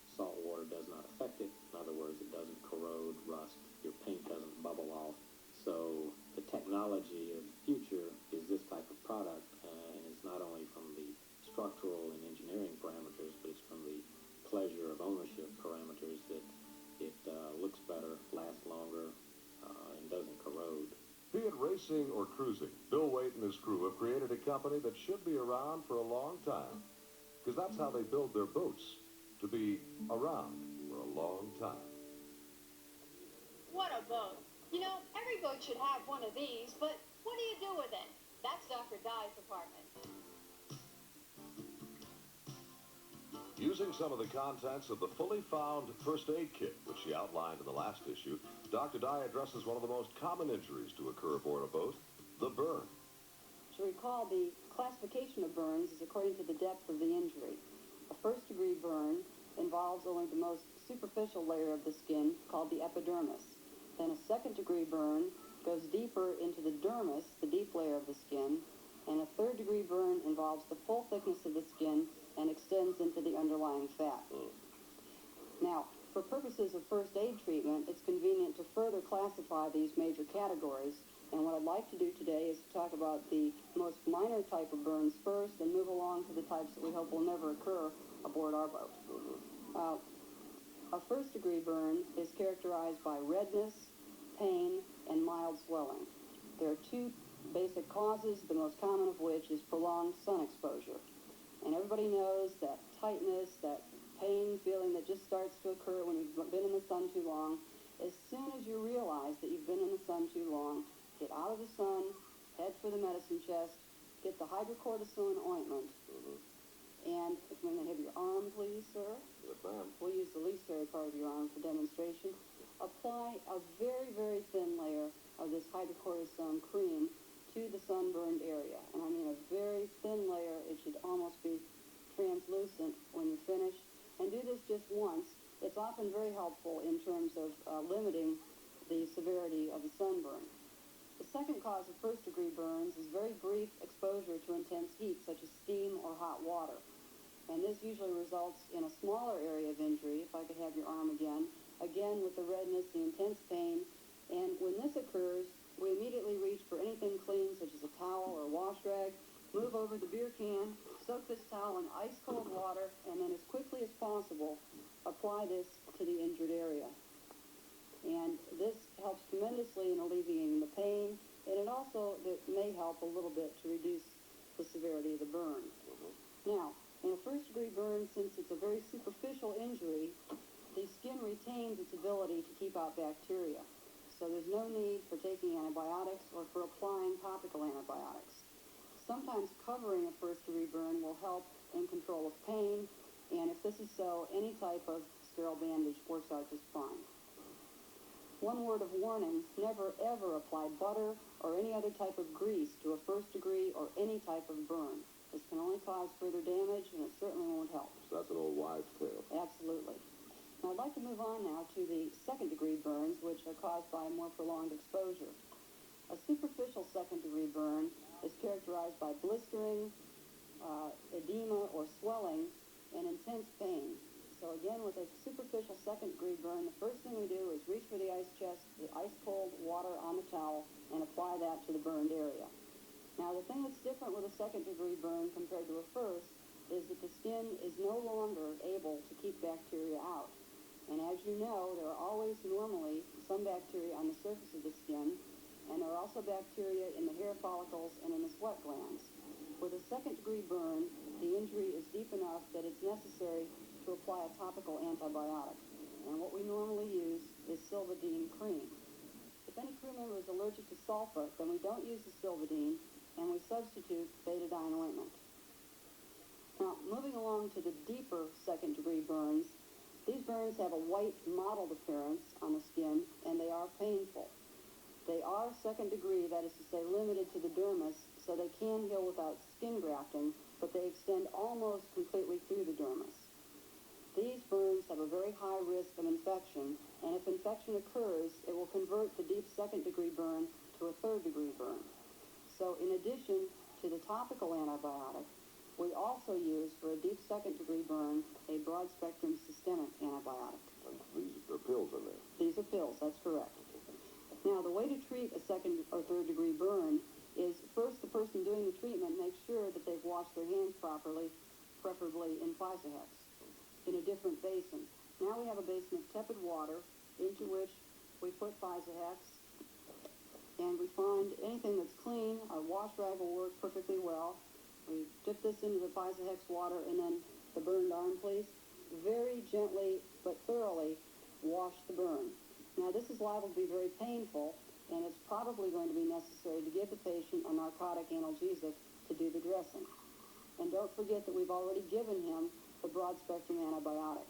Salt water does not affect it. In other words, it doesn't corrode, rust, your paint doesn't bubble off. So the technology of the future is this type of product, and it's not only from the structural and engineering parameters, but it's from the pleasure of ownership parameters that it looks better, lasts longer, and doesn't corrode. Be it racing or cruising, Bill Waite and his crew have created a company that should be around for a long time, because that's how they build their boats, to be around for a long time. What a boat. You know, every boat should have one of these, but what do you do with it? That's Dr. Dye's department. Using some of the contents of the fully found first aid kit, which she outlined in the last issue, Dr. Dye addresses one of the most common injuries to occur aboard a boat, the burn. To recall, the classification of burns is according to the depth of the injury. A first-degree burn involves only the most superficial layer of the skin, called the epidermis. Then a second-degree burn goes deeper into the dermis, the deep layer of the skin, and a third-degree burn involves the full thickness of the skin and extends into the underlying fat. Now, for purposes of first aid treatment, it's convenient to further classify these major categories, and what I'd like to do today is to talk about the most minor type of burns first and move along to the types that we hope will never occur aboard our boat. A first-degree burn is characterized by redness, pain, and mild swelling. There are two basic causes, the most common of which is prolonged sun exposure. And everybody knows that tightness, that pain feeling that just starts to occur when you've been in the sun too long. As soon as you realize that you've been in the sun too long, get out of the sun, head for the medicine chest, get the hydrocortisone ointment, and if you may have your arm, please, sir. Yes, ma'am. We'll use the least hairy part of your arm for demonstration. Apply a very, very thin layer of this hydrocortisone cream to the sunburned area. And I mean a very thin layer. It should almost be translucent when you're finished. And do this just once. It's often very helpful in terms of limiting the severity of the sunburn. The second cause of first-degree burns is very brief exposure to intense heat, such as steam or hot water. And this usually results in a smaller area of injury, if I could have your arm again with the redness, the intense pain. And when this occurs, we immediately reach for anything clean, such as a towel or a wash rag, move over the beer can, soak this towel in ice-cold water, and then as quickly as possible, apply this to the injured area. And this helps tremendously in alleviating the pain, and it also may help a little bit to reduce the severity of the burn. Now, in a first-degree burn, since it's a very superficial injury, the skin retains its ability to keep out bacteria. So there's no need for taking antibiotics or for applying topical antibiotics. Sometimes covering a first-degree burn will help in control of pain, and if this is so, any type of sterile bandage works out just fine. One word of warning, never ever apply butter or any other type of grease to a first-degree or any type of burn. This can only cause further damage, and it certainly won't help. So that's an old wives' tale. Absolutely. like to move on now to the second-degree burns, which are caused by more prolonged exposure. A superficial second-degree burn is characterized by blistering, edema or swelling, and intense pain. So again, with a superficial second-degree burn, the first thing we do is reach for the ice chest, the ice-cold water on the towel, and apply that to the burned area. Now, the thing that's different with a second-degree burn compared to a first is that the skin is no longer able to keep bacteria out. And as you know, there are always normally some bacteria on the surface of the skin, and there are also bacteria in the hair follicles and in the sweat glands. With a second-degree burn, the injury is deep enough that it's necessary to apply a topical antibiotic. And what we normally use is Silvadene cream. If any crew member is allergic to sulfa, then we don't use the Silvadene, and we substitute betadine ointment. Now, moving along to the deeper second-degree burns, these burns have a white mottled appearance on the skin, and they are painful. They are second degree, that is to say, limited to the dermis, so they can heal without skin grafting, but they extend almost completely through the dermis. These burns have a very high risk of infection, and if infection occurs, it will convert the deep second-degree burn to a third-degree burn. So in addition to the topical antibiotic, we also use, for a deep second-degree burn, a broad-spectrum systemic antibiotic. And these are pills in there? These are pills, that's correct. Now, the way to treat a second or third-degree burn is first the person doing the treatment makes sure that they've washed their hands properly, preferably in Physahex, in a different basin. Now we have a basin of tepid water into which we put Physahex, and we find anything that's clean. A wash rag will work perfectly well. We dip this into the Physahex water, and then the burned arm, please. Very gently but thoroughly wash the burn. Now, this is liable to be very painful, and it's probably going to be necessary to give the patient a narcotic analgesic to do the dressing. And don't forget that we've already given him the broad-spectrum antibiotic.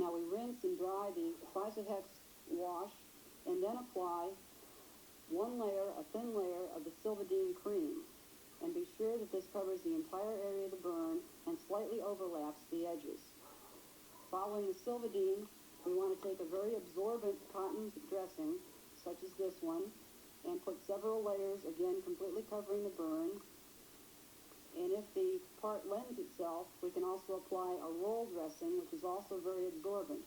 Now, we rinse and dry the Physahex wash, and then apply one layer, a thin layer, of the Silvadene cream. And be sure that this covers the entire area of the burn and slightly overlaps the edges. Following the Silvadene, we want to take a very absorbent cotton dressing, such as this one, and put several layers, again, completely covering the burn. And if the part lends itself, we can also apply a roll dressing, which is also very absorbent.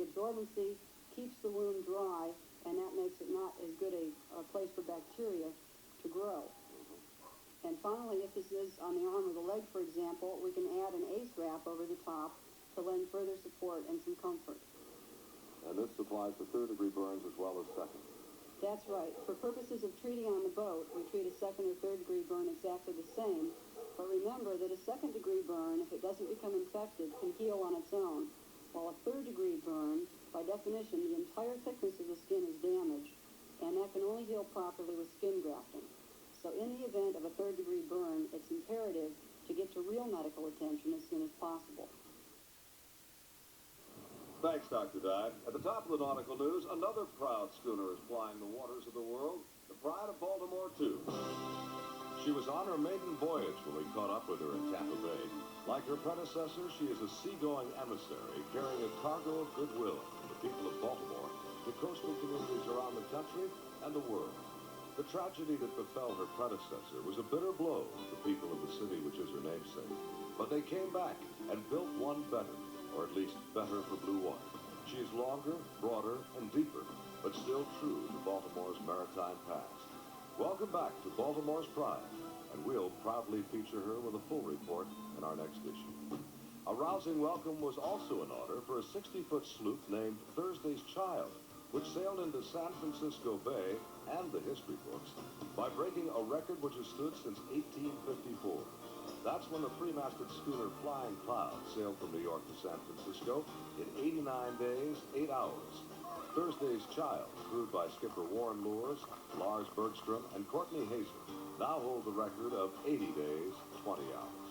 The absorbency keeps the wound dry, and that makes it not as good a place for bacteria to grow. And finally, if this is on the arm or the leg, for example, we can add an ACE wrap over the top to lend further support and some comfort. And this applies to third-degree burns as well as second. That's right. For purposes of treating on the boat, we treat a second or third-degree burn exactly the same. But remember that a second-degree burn, if it doesn't become infected, can heal on its own. While a third-degree burn, by definition, the entire thickness of the skin is damaged, and that can only heal properly with skin grafting. So in the event of a third-degree burn, it's imperative to get to real medical attention as soon as possible. Thanks, Dr. Dye. At the top of the nautical news, another proud schooner is plying the waters of the world, the Pride of Baltimore, too. She was on her maiden voyage when we caught up with her in Tampa Bay. Like her predecessor, she is a seagoing emissary carrying a cargo of goodwill from the people of Baltimore to coastal communities around the country and the world. The tragedy that befell her predecessor was a bitter blow to the people of the city which is her namesake. But they came back and built one better, or at least better for blue water. She is longer, broader, and deeper, but still true to Baltimore's maritime past. Welcome back to Baltimore's Pride, and we'll proudly feature her with a full report in our next issue. A rousing welcome was also in order for a 60-foot sloop named Thursday's Child, which sailed into San Francisco Bay and the history books by breaking a record which has stood since 1854. That's when the three-masted schooner Flying Cloud sailed from New York to San Francisco in 89 days, 8 hours. Thursday's Child, crewed by skipper Warren Moores, Lars Bergstrom, and Courtney Hazer, now hold the record of 80 days, 20 hours.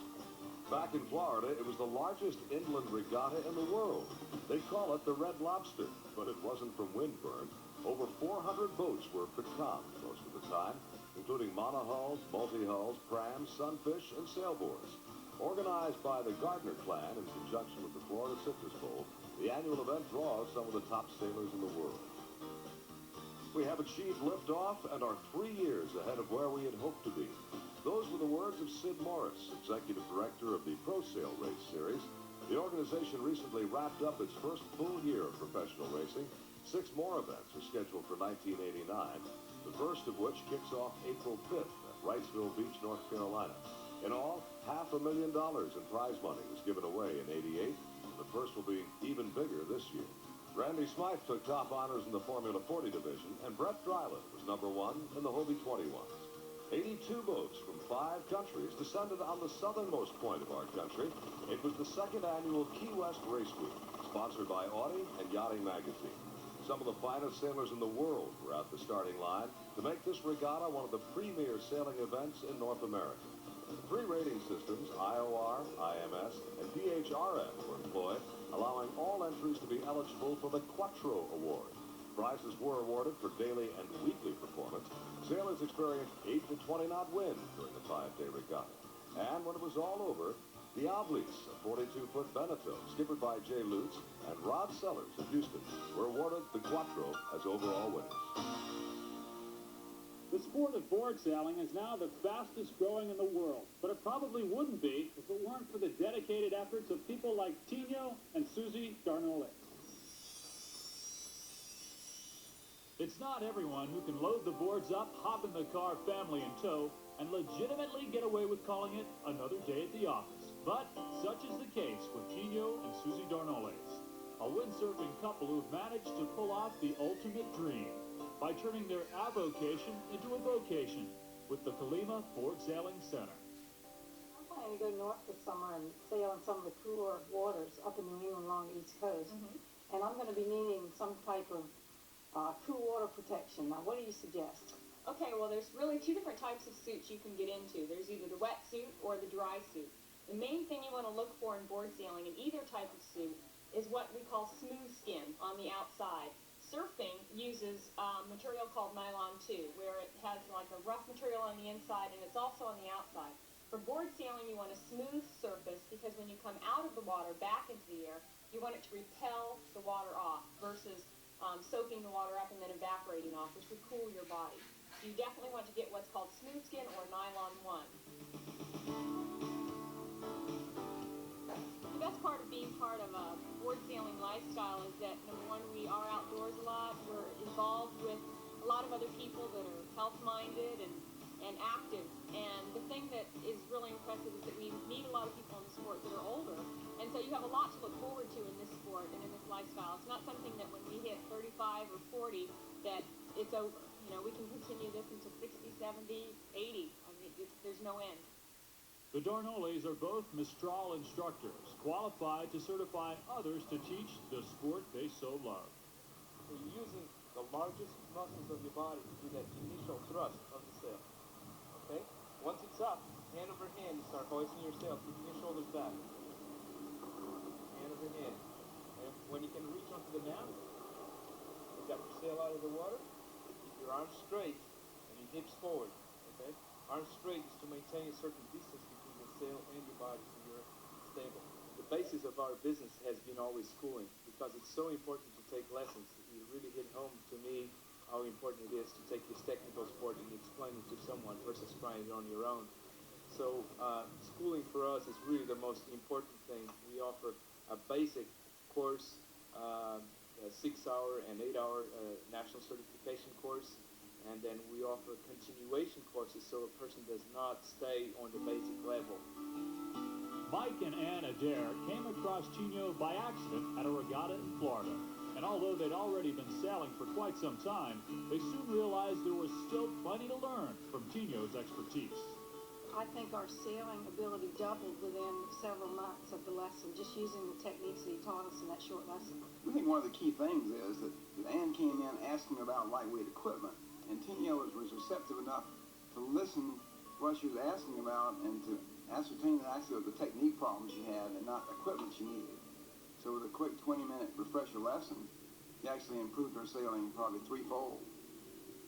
Back in Florida, it was the largest inland regatta in the world. They call it the Red Lobster, but it wasn't from windburn. Over 400 boats were becalmed most of the time, including monohulls, multi-hulls, prams, sunfish, and sailboards. Organized by the Gardner clan in conjunction with the Florida Citrus Bowl, the annual event draws some of the top sailors in the world. We have achieved liftoff and are 3 years ahead of where we had hoped to be. Those were the words of Sid Morris, executive director of the Pro Sail Race Series. The organization recently wrapped up its first full year of professional racing. 6 more events are scheduled for 1989, the first of which kicks off April 5th at Wrightsville Beach, North Carolina. In all, $500,000 in prize money was given away in '88. The first will be even bigger this year. Randy Smythe took top honors in the Formula 40 division, and Brett Dryland was #1 in the Hobie 21s. 82 boats from 5 countries descended on the southernmost point of our country. It was the 2nd annual Key West Race Week, sponsored by Audi and Yachting Magazine. Some of the finest sailors in the world were at the starting line to make this regatta one of the premier sailing events in North America. 3 rating systems, IOR, IMS, and PHRM, were employed, allowing all entries to be eligible for the Quattro Award. Prizes were awarded for daily and weekly performance. Sailors experienced 8 to 20 knot wind during the 5-day regatta. And when it was all over, the Oblis, a 42-foot Beneteau, skippered by Jay Lutz, and Rod Sellers of Houston, were awarded the Quattro as overall winners. The sport of board sailing is now the fastest growing in the world, but it probably wouldn't be if it weren't for the dedicated efforts of people like Tino and Susie Darnole. It's not everyone who can load the boards up, hop in the car, family in tow, and legitimately get away with calling it another day at the office. But such is the case with Tino and Susie Darnoles, a windsurfing couple who've managed to pull off the ultimate dream by turning their avocation into a vocation with the Kalima Board Sailing Center. I'm planning to go north this summer and sail in some of the cooler waters up in New England along the East Coast. And I'm going to be needing some type of cool water protection. Now, what do you suggest? Okay, well, there's really 2 different types of suits you can get into. There's either the wet suit or the dry suit. The main thing you want to look for in board sailing in either type of suit is what we call smooth skin on the outside. Surfing uses material called nylon 2, where it has like a rough material on the inside and it's also on the outside. For board sailing, you want a smooth surface because when you come out of the water back into the air, you want it to repel the water off versus soaking the water up and then evaporating off, which would cool your body. So you definitely want to get what's called smooth skin or nylon 1. The best part of being part of a board sailing lifestyle is that, number 1, we are outdoors a lot. We're involved with a lot of other people that are health-minded and active. And the thing that is really impressive is that we meet a lot of people in the sport that are older. And so you have a lot to look forward to in this sport and in this lifestyle. It's not something that when we hit 35 or 40 that it's over. You know, we can continue this into 60, 70, 80. I mean, there's no end. The Darnoles are both Mistral instructors, qualified to certify others to teach the sport they so love. So you're using the largest muscles of your body to do that initial thrust of the sail. Okay? Once it's up, hand over hand, you start hoisting your sail, keeping your shoulders back. Hand over hand. And when you can reach onto the mast, you got your sail out of the water, keep your arms straight and your hips forward. Okay? Arms straight is to maintain a certain distance between the sail and your body so you're stable. The basis of our business has been always schooling because it's so important to take lessons. You really hit home to me how important it is to take this technical sport and explain it to someone versus trying it on your own. So schooling for us is really the most important thing. We offer a basic course, a 6-hour and 8-hour national certification course. And then we offer continuation courses so a person does not stay on the basic level. Mike and Ann Adair came across Tino by accident at a regatta in Florida. And although they'd already been sailing for quite some time, they soon realized there was still plenty to learn from Tino's expertise. I think our sailing ability doubled within several months of the lesson, just using the techniques that he taught us in that short lesson. I think one of the key things is that Ann came in asking about lightweight equipment. And Tino was receptive enough to listen to what she was asking about and to ascertain that actually the technique problems she had and not equipment she needed. So with a quick 20-minute refresher lesson, she actually improved her sailing probably 3-fold.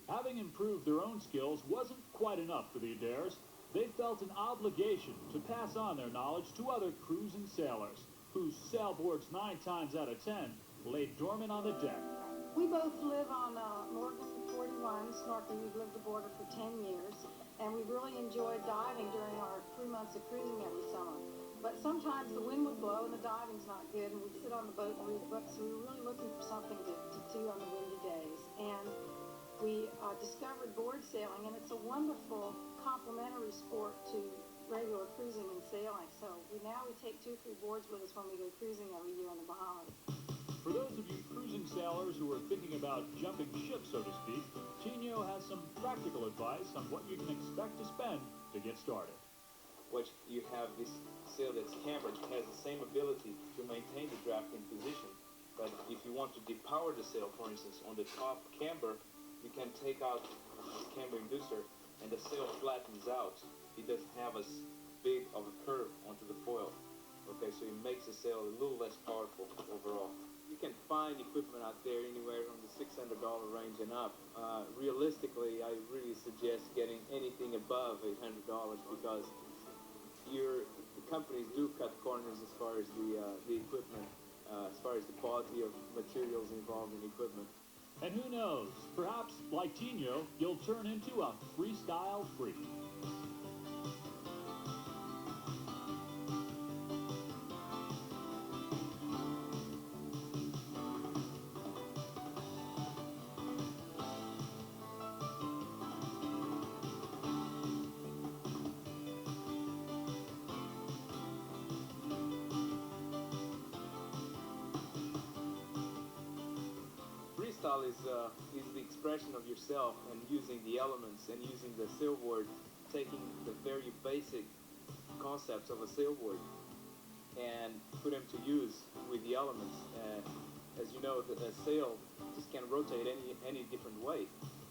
Having improved their own skills wasn't quite enough for the Adairs. they felt an obligation to pass on their knowledge to other cruising sailors, whose sailboards 9 times out of 10 lay dormant on the deck. We both live on Morgan 41, snorkeling. We've lived aboard her for 10 years, and we really enjoyed diving during our 3 months of cruising every summer. But sometimes the wind would blow and the diving's not good, and we'd sit on the boat and read books, so we were really looking for something to do on the windy days. And we discovered board sailing, and it's a wonderful complementary sport to regular cruising and sailing. So now we take 2 or 3 boards with us when we go cruising every year in the Bahamas. For those of you cruising sailors who are thinking about jumping ship, so to speak, Tino has some practical advice on what you can expect to spend to get started. What you have this sail that's cambered has the same ability to maintain the drafting position. But if you want to depower the sail, for instance, on the top camber, you can take out this camber inducer and the sail flattens out. It doesn't have as big of a curve onto the foil. Okay, so it makes the sail a little less powerful overall. You can find equipment out there anywhere from the $600 range and up. Realistically, I really suggest getting anything above $800 because the companies do cut corners as far as the equipment, as far as the quality of materials involved in equipment. And who knows, perhaps, like Tino, you'll turn into a freestyle freak. Freestyle is the expression of yourself and using the elements and using the sailboard, taking the very basic concepts of a sailboard and put them to use with the elements. As you know, the sail just can rotate any different way,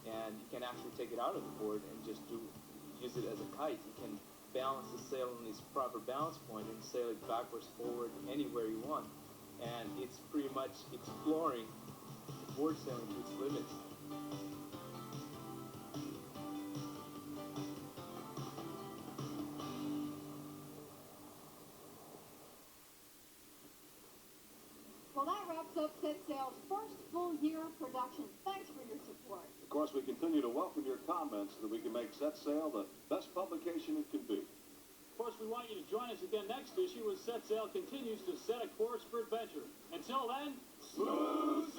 and you can actually take it out of the board and just use it as a kite. You can balance the sail on its proper balance point and sail it backwards, forward, anywhere you want. And it's pretty much exploring board sailing to its limits. Well, that wraps up Set Sail's first full year of production. Thanks for your support. Of course, we continue to welcome your comments so that we can make Set Sail the best publication it can be. Of course, we want you to join us again next issue as Set Sail continues to set a course for adventure. Until then, smooth